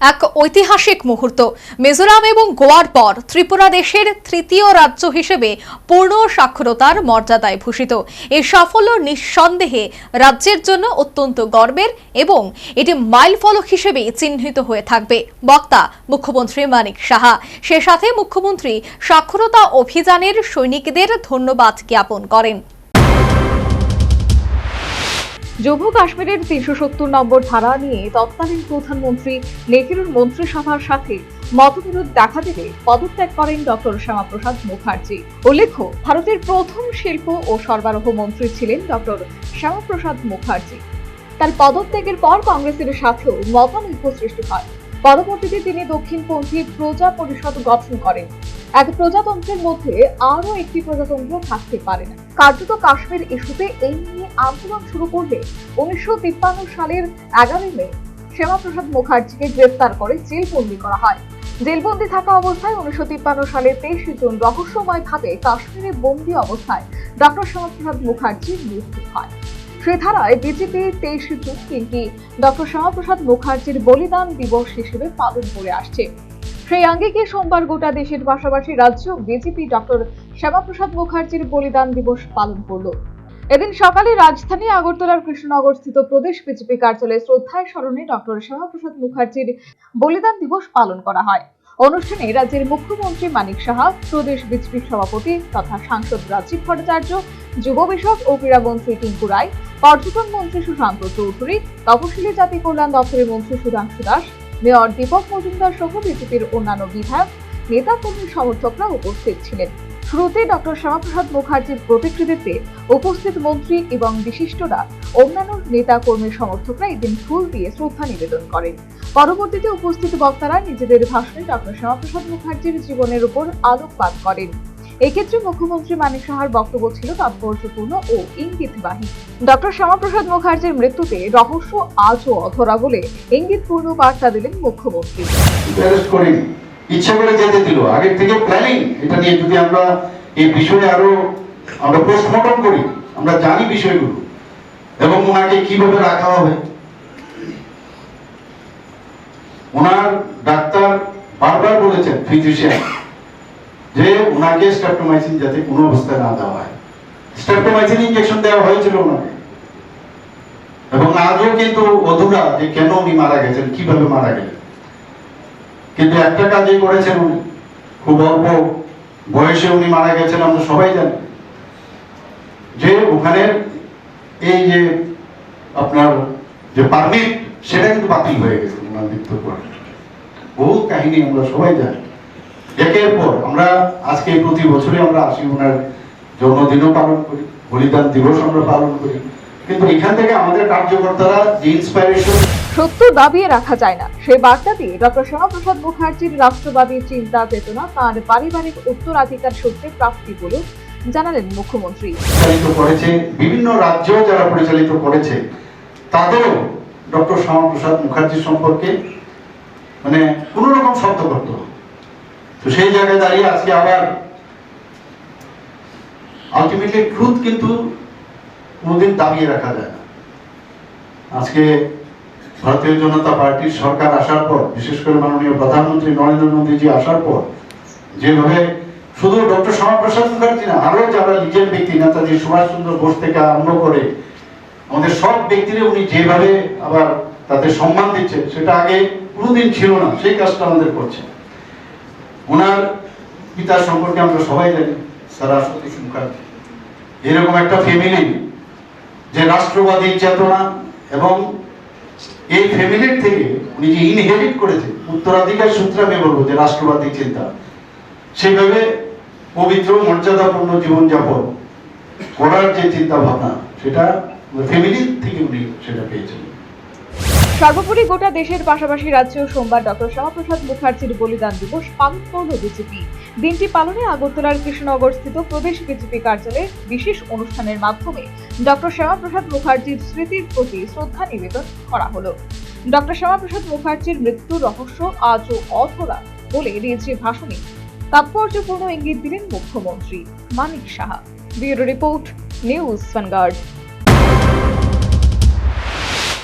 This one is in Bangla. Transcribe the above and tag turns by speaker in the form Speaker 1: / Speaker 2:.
Speaker 1: এক ঐতিহাসিক মুহূর্ত। মিজোরাম এবং গোয়ার পর ত্রিপুরা দেশের তৃতীয় রাজ্য হিসেবে পূর্ণ সাক্ষরতার মর্যাদায় ভূষিত। এই সাফল্য নিঃসন্দেহে রাজ্যের জন্য অত্যন্ত গর্বের এবং এটি মাইলফলক হিসেবে চিহ্নিত হয়ে থাকবে। বক্তা মুখ্যমন্ত্রী মানিক সাহা। সে সাথে মুখ্যমন্ত্রী সাক্ষরতা অভিযানের সৈনিকদের ধন্যবাদ জ্ঞাপন করেন। জম্মু কাশ্মীরের ৩৭০ নম্বর ধারা নিয়ে তৎকালীন প্রধানমন্ত্রী নেহেরুর মন্ত্রিসভার সাথে মতবিরোধ দেখা দিলে পদত্যাগ করেন ডক্টর শ্যামাপ্রসাদ মুখার্জি। উল্লেখ্য, ভারতের প্রথম শিল্প ও সরবরাহ মন্ত্রী ছিলেন ডক্টর শ্যামাপ্রসাদ মুখার্জি। তার পদত্যাগের পর কংগ্রেসের সাথেও মতানৈক্য সৃষ্টি হয়। পরবর্তীতে তিনি দক্ষিণপন্থী প্রজা পরিষদ গঠন করেন। এক প্রজাতন্ত্রের মধ্যে আরো একটি প্রজাতন্ত্র থাকতে পারে না। কার্যত কাশ্মীর ইস্যুতে এই নিয়ে আন্দোলন শুরু করলে 1953 সালের 11 মে শ্যামাপ্রসাদ মুখার্জিকে গ্রেফতার করে জেলবন্দি করা হয়। জেলবন্দি থাকা অবস্থায় 1953 সালের 23 জুন রহস্যময়ভাবে কাশ্মীরে বন্দী অবস্থায় ডক্টর শ্যামাপ্রসাদ মুখার্জির মৃত্যু হয়। সে ধারায় বিজেপি 23 জুন দিনটি ডক্টর শ্যামাপ্রসাদ মুখার্জির বলিদান দিবস হিসেবে পালন করে আসছে। সেই আঙ্গিকে সোমবার গোটা দেশের পাশাপাশি রাজ্য বিজেপি ডক্টর শ্যামাপ্রসাদ মুখার্জির বলিদান দিবস পালন করল। এদিন সকালে রাজধানী আগরতলার কৃষ্ণনগর স্থিত প্রদেশ বিজেপি কার্যালয়ে শ্রদ্ধায় স্মরণে ডক্টর শ্যামাপ্রসাদ মুখার্জির বলিদান দিবস পালন করা হয়। অনুষ্ঠানে রাজ্যের মুখ্যমন্ত্রী মানিক সাহা, প্রদেশ বিজেপির সভাপতি তথা সাংসদ রাজীব ভট্টাচার্য, যুব বিষয়ক ও ক্রীড়া মন্ত্রী টিঙ্কু রায়, পর্যটন মন্ত্রী সুশান্ত চৌধুরী, তপশিলি জাতি কল্যাণ দপ্তরের মন্ত্রী সুধাংশু দাস, মেয়র দীপক মজুমদার সহ বিজেপির অন্যান্য বিধায়ক, নেতা কর্মী সমর্থকরা উপস্থিত ছিলেন। শুরুতে ডক্টর শ্যামাপ্রসাদ মুখার্জির প্রতিকৃতিতে উপস্থিত মন্ত্রী এবং বিশিষ্টরা, অন্যান্য নেতা কর্মী সমর্থকরা এদিন ফুল দিয়ে শ্রদ্ধা নিবেদন করেন। পরবর্তীতে উপস্থিত বক্তারা নিজেদের ভাষণে ডক্টর শ্যামাপ্রসাদ মুখার্জির জীবনের উপর আলোকপাত করেন। এক্ষেত্রে মুখ্যমন্ত্রী মানিক সাহার বক্তব্য ছিল তাৎপর্যপূর্ণ ও ইঙ্গিতবাহী। ডক্টর শ্যামাপ্রসাদ মুখার্জির মৃত্যুতে রহস্য আজও অধরা বলে ইঙ্গিতপূর্ণ বার্তা দিলেন মুখ্যমন্ত্রী।
Speaker 2: ইচ্ছা করে যেতে দিল, আগের থেকে প্ল্যানিং। এটা নিয়ে যদি আমরা এই বিষয়ে আরো পোস্টমর্টম করি, আমরা জানি বিষয়গুলো এবং ওনাকে কিভাবে রাখা হবে। ওনার ডাক্তার বারবার বলেছেন, ফিজিশিয়ান, যে ওনাকে স্ট্রেপ্টোমাইসিন যাতে কোনো অবস্থায় না দেওয়া হয়। স্ট্রেপ্টোমাইসিন ইনজেকশন দেওয়া হয়েছিল ওনাকে এবং আজও কিন্তু অধুরা যে কেন উনি মারা গেছেন, কিভাবে মারা গেলেন। কিন্তু একটা কাজই করেছেন উনি, খুব অল্প বয়সে উনি মারা গেছেন। আমরা সবাই জানি যে ওখানে এই যে আপনার যে পারমিট, সেটা কিন্তু বাতিল হয়ে গেছে ওনার মৃত্যুর পর। বহু কাহিনী আমরা সবাই জানি। একের পর আমরা আজকে প্রতি বছরই আমরা আসি, ওনার জন্মদিনও পালন করি, বলিদান দিবস আমরা পালন করি। কিন্তু এখান থেকে আমাদের কার্যকর্তারা যে ইন্সপাইরেশন,
Speaker 1: সত্য দাবিয়ে রাখা যায় না, সেই বার্তা দিয়ে ডক্টর শ্যামাপ্রসাদ মুখার্জির রাষ্ট্রবাদী চিন্তা চেতনা তাঁর পারিবারিক উত্তরাধিকার সূত্রে প্রাপ্তি বলে জানালেন মুখ্যমন্ত্রী।
Speaker 2: করেছে বিভিন্ন রাজ্য যারা পরিচালিত করেছে, তাদেরও ডক্টর শ্যামাপ্রসাদ মুখার্জি সম্পর্কে মানে কোন রকম শব্দ করত। তো সেই জায়গায় দাঁড়িয়ে আজকে আবার আলটিমেটলি ট্রুথ কিন্তু কোনোদিন দাবিয়ে রাখা যায় না। আজকে ভারতীয় জনতা পার্টির সরকার আসার পর, বিশেষ করে মাননীয় প্রধানমন্ত্রী নরেন্দ্র মোদীজি আসার পর, যেভাবে শুধু ডক্টর শ্যামাপ্রসাদ মুখার্জি না, আরো যারা লিজেন্ড ব্যক্তি, নেতাজি সুভাষ চন্দ্র বোস থেকে আরম্ভ করে আমাদের সব ব্যক্তিরা উনি যেভাবে আবার তাদের সম্মান দিচ্ছে, সেটা আগে কোনোদিন ছিল না। সেই কাজটা আমাদের করছে। ওনার পিতার সম্পর্কে আমরা সবাই জানি, স্যার সতীশ মুখার্জি। এরকম একটা ফ্যামিলি যে রাষ্ট্রবাদী চেতনা এবং এই ফ্যামিলির থেকে উনি যে ইনহেরিট করেছে, উত্তরাধিকার সূত্রে আমি বলবো যে রাষ্ট্রবাদী চিন্তা, সেভাবে পবিত্র মর্যাদাপূর্ণ জীবনযাপন করার যে চিন্তা ভাবনা, সেটা ফ্যামিলি থেকে উনি সেটা পেয়েছেন।
Speaker 1: সর্বোপরি গোটা দেশের পাশাপাশি রাজ্যেও সোমবার ডক্টর শ্যামাপ্রসাদ মুখার্জির বলিদান দিবস পালন করল বিজেপি। দিনটি পালনে আগরতলার কৃষ্ণনগর স্থিত প্রদেশ বিজেপি কার্যালয়ে বিশেষ অনুষ্ঠানের মাধ্যমে ডক্টর শ্যামাপ্রসাদ মুখার্জির স্মৃতির প্রতি শ্রদ্ধা নিবেদন করা হলো। ডক্টর শ্যামাপ্রসাদ মুখার্জির মৃত্যুর রহস্য আজও অধরা বলে দিয়েছে ভাষণে তাৎপর্যপূর্ণ ইঙ্গিত দিলেন মুখ্যমন্ত্রী Manik Saha. Bureau report, news vanguard.